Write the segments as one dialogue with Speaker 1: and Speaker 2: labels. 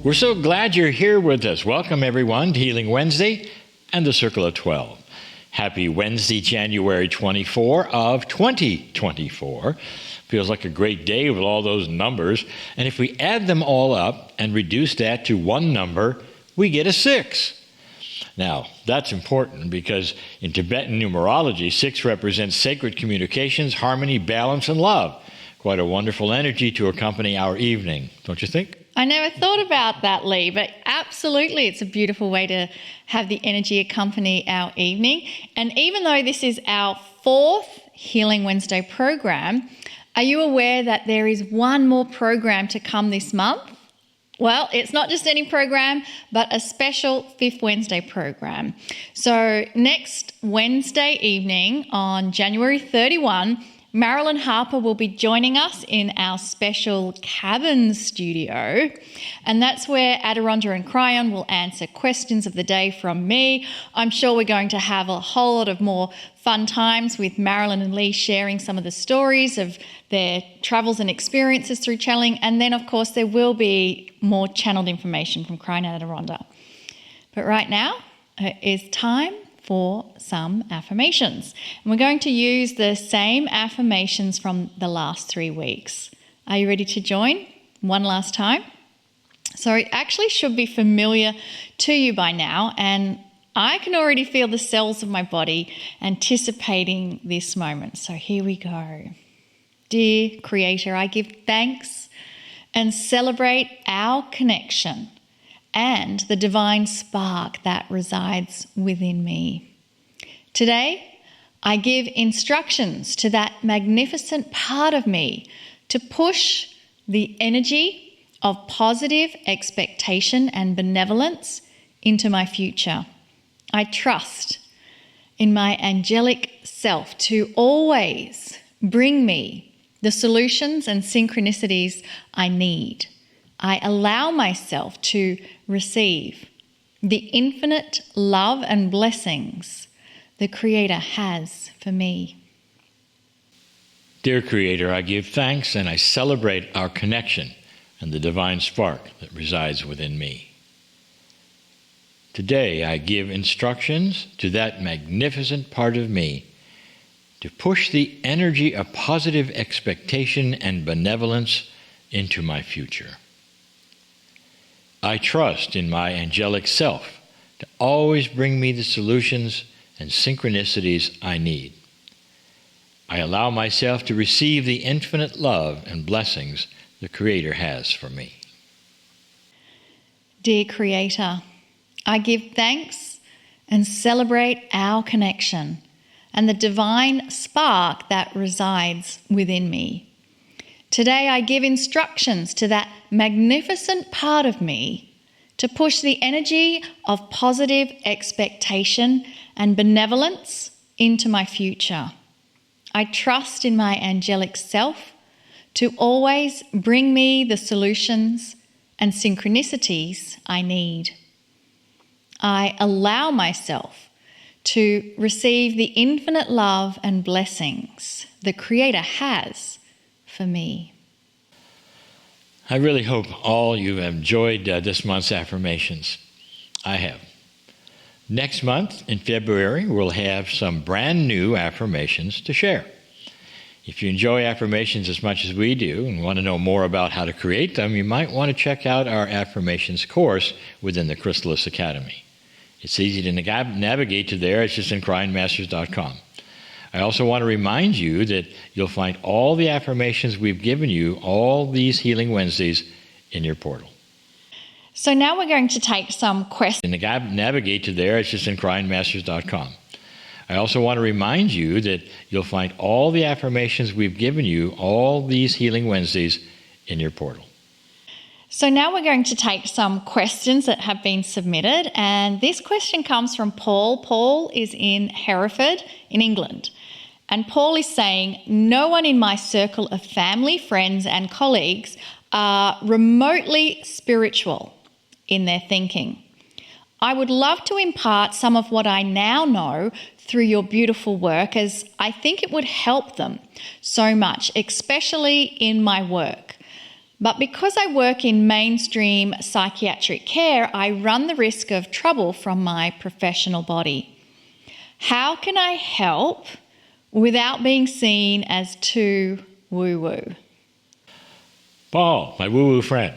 Speaker 1: We're so glad you're here with us. Welcome, everyone, to Healing Wednesday and the Circle of 12. Happy Wednesday, January 24 of 2024. Feels like a great day with all those numbers. And if we add them all up and reduce that to one number, we get a 6. Now, that's important because in Tibetan numerology, 6 represents sacred communications, harmony, balance, and love. Quite a wonderful energy to accompany our evening, don't you think?
Speaker 2: I never thought about that, Lee, but absolutely it's a beautiful way to have the energy accompany our evening. And even though this is our 4th Healing Wednesday program, are you aware that there is one more program to come this month? Well, it's not just any program, but a special 5th Wednesday program. So next Wednesday evening on January 31, Marilyn Harper will be joining us in our special cabin studio, and that's where Adironda and Kryon will answer questions of the day from me. I'm sure we're going to have a whole lot of more fun times with Marilyn and Lee sharing some of the stories of their travels and experiences through channeling, and then of course there will be more channeled information from Kryon and Adironda. But right now it is time for some affirmations. And we're going to use the same affirmations from the last 3 weeks. Are you ready to join one last time? So it actually should be familiar to you by now, and I can already feel the cells of my body anticipating this moment. So here we go. Dear Creator, I give thanks and celebrate our connection and the divine spark that resides within me. Today, I give instructions to that magnificent part of me to push the energy of positive expectation and benevolence into my future. I trust in my angelic self to always bring me the solutions and synchronicities I need. I allow myself to receive the infinite love and blessings the Creator has for me.
Speaker 1: Dear Creator, I give thanks and I celebrate our connection and the divine spark that resides within me. Today, I give instructions to that magnificent part of me to push the energy of positive expectation and benevolence into my future. I trust in my angelic self to always bring me the solutions and synchronicities I need. I allow myself to receive the infinite love and blessings the Creator has for me.
Speaker 2: Dear Creator, I give thanks and celebrate our connection and the divine spark that resides within me. Today I give instructions to that magnificent part of me to push the energy of positive expectation and benevolence into my future. I trust in my angelic self to always bring me the solutions and synchronicities I need. I allow myself to receive the infinite love and blessings the Creator has for me.
Speaker 1: I really hope all you have enjoyed this month's affirmations. I have. Next month, in February, we'll have some brand new affirmations to share. If you enjoy affirmations as much as we do and want to know more about how to create them, you might want to check out our affirmations course within the Chrysalis Academy. It's easy to navigate to there. It's just in CryonMasters.com. I also want to remind you that you'll find all the affirmations we've given you all these Healing Wednesdays in your portal.
Speaker 2: So now we're going to take some questions.
Speaker 1: Navigate to there. It's just in CryonMasters.com. I also want to remind you that you'll find all the affirmations we've given you all these Healing Wednesdays in your portal.
Speaker 2: So now we're going to take some questions that have been submitted, and this question comes from Paul. Paul is in Hereford in England, and Paul is saying, no one in my circle of family, friends and colleagues are remotely spiritual in their thinking. I would love to impart some of what I now know through your beautiful work, as I think it would help them so much, especially in my work. But because I work in mainstream psychiatric care, I run the risk of trouble from my professional body. How can I help without being seen as too woo-woo?
Speaker 1: Paul, my woo-woo friend.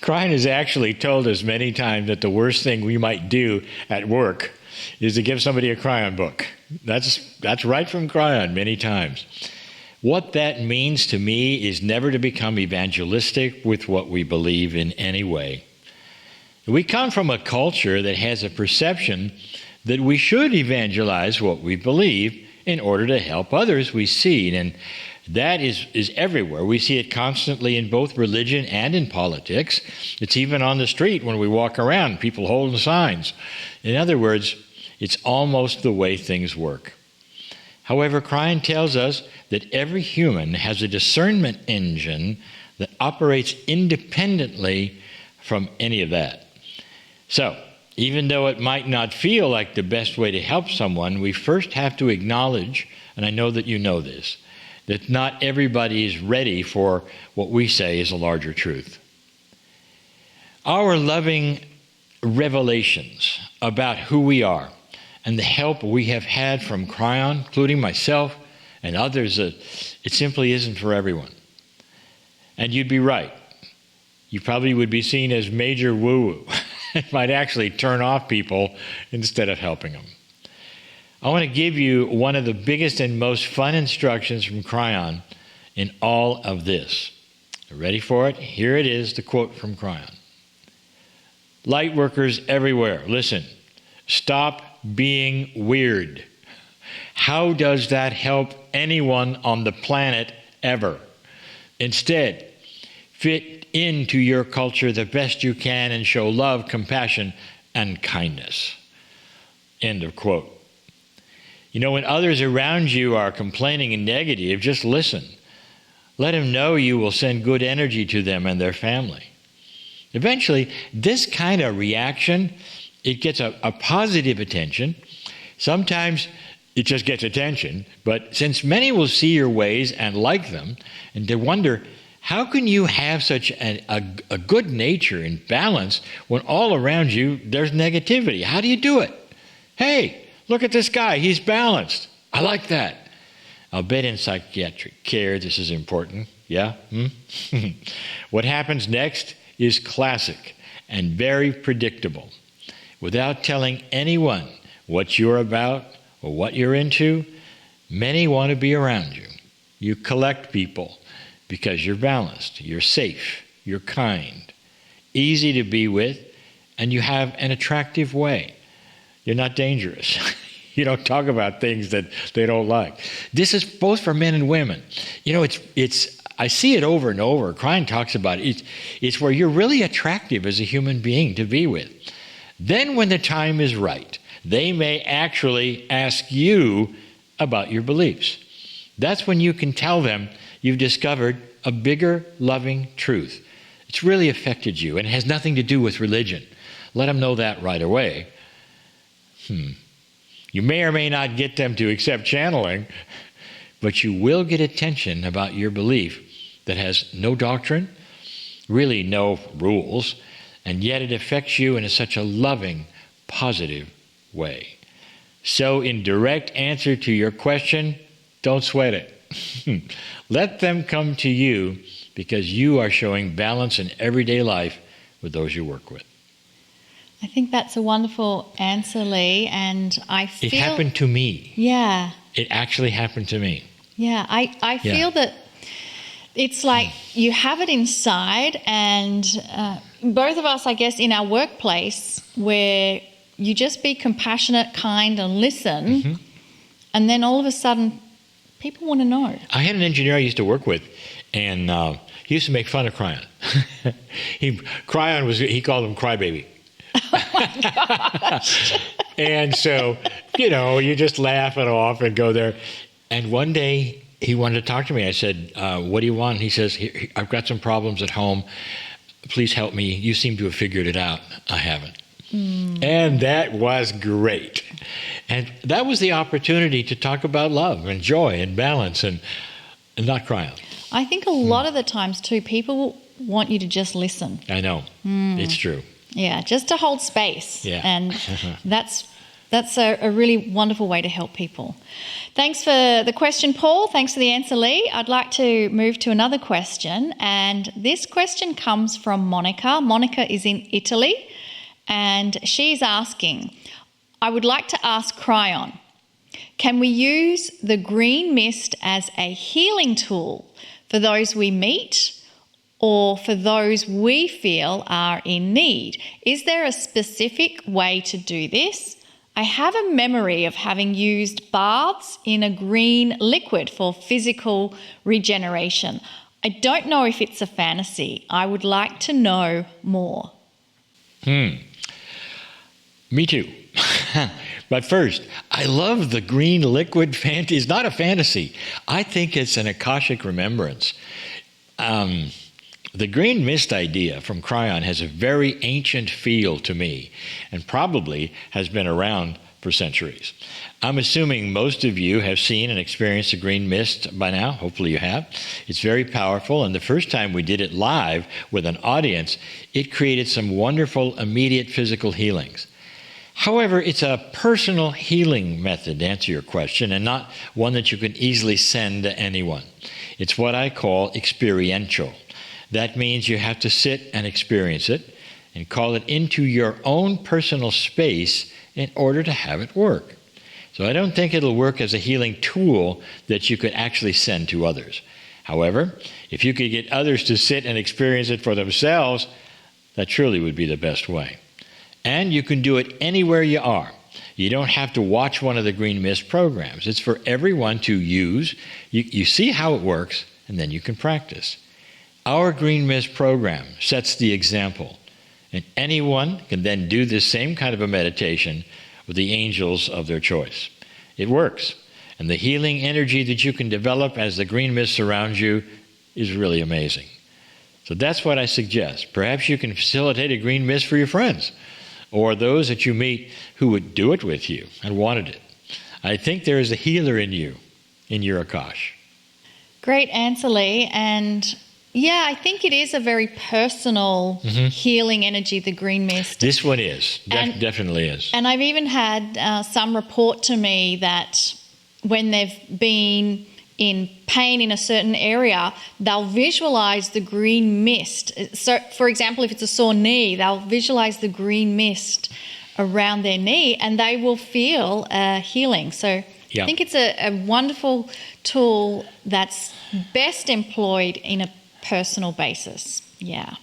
Speaker 1: Kryon has actually told us many times that the worst thing we might do at work is to give somebody a Kryon book. That's right from Kryon many times. What that means to me is never to become evangelistic with what we believe in any way. We come from a culture that has a perception that we should evangelize what we believe in order to help others we see. And that is everywhere. We see it constantly in both religion and in politics. It's even on the street when we walk around, people holding signs. In other words, it's almost the way things work. However, Kryon tells us that every human has a discernment engine that operates independently from any of that. So, even though it might not feel like the best way to help someone, we first have to acknowledge, and I know that you know this, that not everybody is ready for what we say is a larger truth. Our loving revelations about who we are and the help we have had from Kryon, including myself and others, it simply isn't for everyone. And you'd be right. You probably would be seen as major woo-woo. It might actually turn off people instead of helping them. I want to give you one of the biggest and most fun instructions from Kryon in all of this. Ready for it? Here it is, the quote from Kryon. Light workers everywhere, listen. Stop being weird. How does that help anyone on the planet ever? Instead, fit into your culture the best you can and show love, compassion, and kindness. End of quote. You know, when others around you are complaining and negative, just listen. Let them know you will send good energy to them and their family. Eventually, this kind of reaction, it gets a positive attention. Sometimes it just gets attention, but since many will see your ways and like them, and they wonder, how can you have such a good nature and balance when all around you there's negativity? How do you do it? Hey, look at this guy, he's balanced. I like that. I'll bet in psychiatric care this is important. Yeah? What happens next is classic and very predictable. Without telling anyone what you're about or what you're into, many want to be around you. You collect people because you're balanced, you're safe, you're kind, easy to be with, and you have an attractive way. You're not dangerous. You don't talk about things that they don't like. This is both for men and women. You know, it's I see it over and over. Kryon talks about it. It's where you're really attractive as a human being to be with. Then when the time is right, they may actually ask you about your beliefs. That's when you can tell them you've discovered a bigger, loving truth. It's really affected you, and it has nothing to do with religion. Let them know that right away. You may or may not get them to accept channeling, but you will get attention about your belief that has no doctrine, really no rules, and yet it affects you in such a loving, positive way. So in direct answer to your question, don't sweat it. Let them come to you because you are showing balance in everyday life with those you work with.
Speaker 2: I think that's a wonderful answer, Lee, and I feel...
Speaker 1: It happened to me.
Speaker 2: Yeah.
Speaker 1: It actually happened to me.
Speaker 2: Yeah, I feel that it's like you have it inside, and both of us, I guess, in our workplace, where you just be compassionate, kind, and listen, and then all of a sudden, people want to know. I
Speaker 1: had an engineer I used to work with, and he used to make fun of Kryon. Kryon he called him Crybaby.
Speaker 2: Oh my gosh.
Speaker 1: And so, you just laugh it off and go there. And one day he wanted to talk to me. I said, what do you want? And he says, I've got some problems at home. Please help me. You seem to have figured it out. I haven't. And that was great. And that was the opportunity to talk about love and joy and balance and not Kryon.
Speaker 2: I think a lot of the times too, people want you to just listen.
Speaker 1: I know. It's true.
Speaker 2: Yeah, just to hold space.
Speaker 1: Yeah.
Speaker 2: And that's a really wonderful way to help people. Thanks for the question, Paul. Thanks for the answer, Lee. I'd like to move to another question. And this question comes from Monica. Monica is in Italy. And she's asking, I would like to ask Kryon, can we use the green mist as a healing tool for those we meet or for those we feel are in need? Is there a specific way to do this? I have a memory of having used baths in a green liquid for physical regeneration. I don't know if it's a fantasy. I would like to know more.
Speaker 1: Me too. But first, I love the green liquid fantasy. It's not a fantasy. I think it's an Akashic remembrance. The green mist idea from Kryon has a very ancient feel to me and probably has been around for centuries. I'm assuming most of you have seen and experienced a green mist by now. Hopefully you have. It's very powerful, and the first time we did it live with an audience, it created some wonderful immediate physical healings. However, it's a personal healing method, to answer your question, and not one that you can easily send to anyone. It's what I call experiential. That means you have to sit and experience it and call it into your own personal space in order to have it work. So I don't think it'll work as a healing tool that you could actually send to others. However, if you could get others to sit and experience it for themselves, that truly would be the best way. And you can do it anywhere you are. You don't have to watch one of the Green Mist programs. It's for everyone to use. You see how it works, and then you can practice. Our Green Mist program sets the example, and anyone can then do this same kind of a meditation with the angels of their choice. It works, and the healing energy that you can develop as the green mist surrounds you is really amazing. So that's what I suggest. Perhaps you can facilitate a green mist for your friends or those that you meet who would do it with you and wanted it. I think there is a healer in you, in your Akash.
Speaker 2: Great answer, Lee. And yeah, I think it is a very personal healing energy, the green mist.
Speaker 1: This one is. Definitely is.
Speaker 2: And I've even had some report to me that when they've been in pain in a certain area, they'll visualize the green mist. So, for example, if it's a sore knee, they'll visualize the green mist around their knee and they will feel healing. So I think it's a wonderful tool that's best employed in a personal basis. Yeah.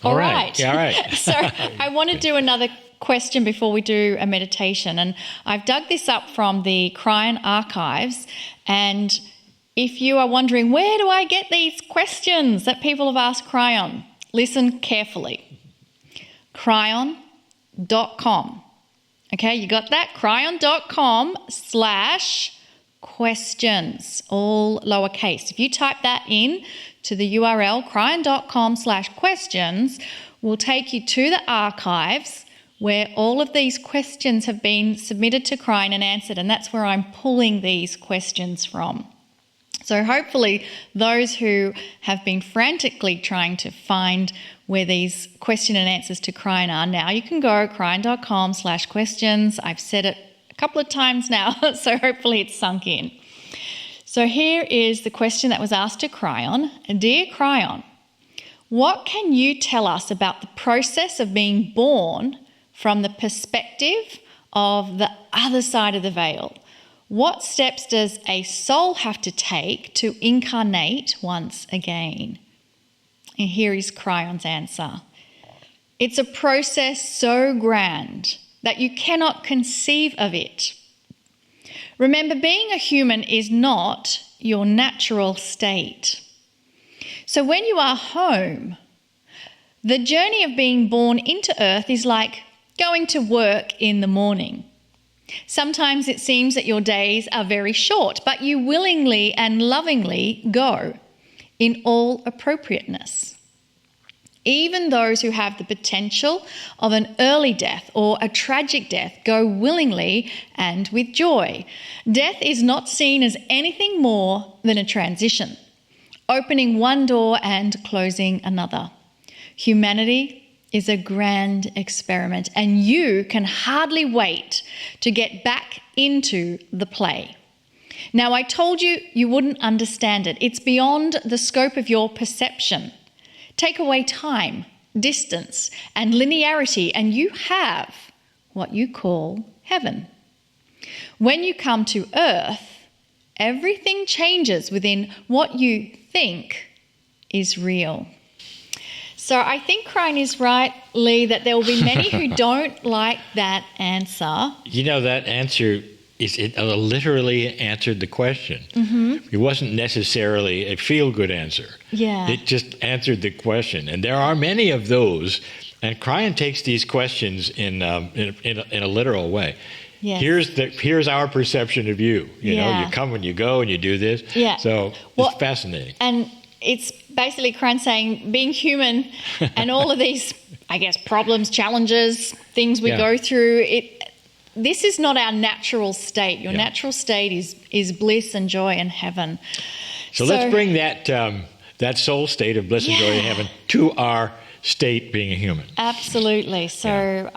Speaker 1: All right. Yeah, all right.
Speaker 2: So I want to do another question before we do a meditation. And I've dug this up from the Kryon archives. And if you are wondering, where do I get these questions that people have asked Kryon? Listen carefully. Kryon.com. Okay, you got that? Kryon.com/questions, all lowercase. If you type that in to the URL, kryon.com/questions, will take you to the archives where all of these questions have been submitted to Kryon and answered, and that's where I'm pulling these questions from. So hopefully those who have been frantically trying to find where these question and answers to Kryon are now, you can go kryon.com/questions. I've said it a couple of times now, so hopefully it's sunk in. So here is the question that was asked to Kryon. Dear Kryon, what can you tell us about the process of being born from the perspective of the other side of the veil? What steps does a soul have to take to incarnate once again? And here is Kryon's answer. It's a process so grand that you cannot conceive of it. Remember, being a human is not your natural state. So when you are home, the journey of being born into earth is like going to work in the morning. Sometimes it seems that your days are very short, but you willingly and lovingly go in all appropriateness. Even those who have the potential of an early death or a tragic death go willingly and with joy. Death is not seen as anything more than a transition. opening one door and closing another. Humanity is a grand experiment, and you can hardly wait to get back into the play. Now, I told you you wouldn't understand it. It's beyond the scope of your perception. Take away time, distance, and linearity, and you have what you call heaven. When you come to Earth, everything changes within what you think is real. So I think Kryon is right, Lee, that there will be many who don't like that answer.
Speaker 1: You know, that answer it literally answered the question. Mm-hmm. It wasn't necessarily a feel-good answer.
Speaker 2: Yeah.
Speaker 1: It just answered the question. And there are many of those. And Kryon takes these questions in a literal way.
Speaker 2: Yes.
Speaker 1: Here's our perception of you. You know, you come and you go and you do this.
Speaker 2: Yeah.
Speaker 1: So it's fascinating.
Speaker 2: And it's basically Kryon saying being human and all of these, I guess, problems, challenges, things we go through, this is not our natural state. Your natural state is bliss and joy and heaven.
Speaker 1: So let's bring that soul state of bliss and joy and heaven to our state being a human.
Speaker 2: Absolutely. So